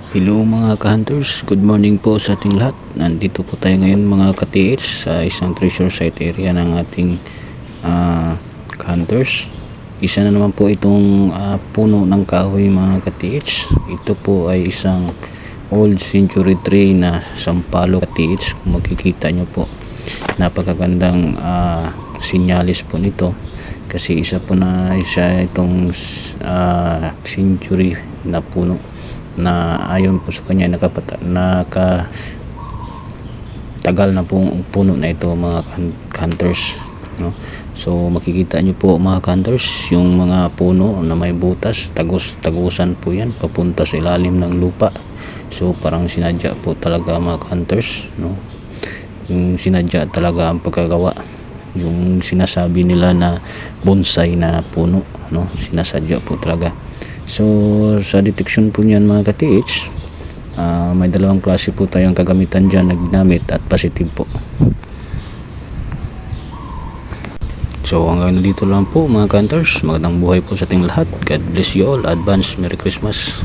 Hello mga ka-hunters, good morning po sa ating lahat. Nandito po tayo ngayon mga ka-TH sa isang treasure site area ng ating ka-hunters. Isa na naman po itong puno ng kahoy mga ka-TH. Ito po ay isang old century tree na sampalo ka-TH. Kung makikita nyo po, napakagandang sinyalis po nito. Kasi isa itong century na puno na ayon po sa kanya nakatagal na pong puno na ito mga hunters, no? So makikita nyo po mga hunters yung mga puno na may butas, tagusan po yan papunta sa ilalim ng lupa. So parang sinadya po talaga mga hunters, no? Yung sinadya talaga ang pagkagawa, yung sinasabi nila na bonsai na puno, no? Sinasadya po talaga. So sa detection po niyan mga ka-TH, may dalawang klase po tayong kagamitan dyan na ginamit at positive po. So hanggang dito lang po mga ka-hunters. Magandang buhay po sa ating lahat. God bless you all. Advance Merry Christmas.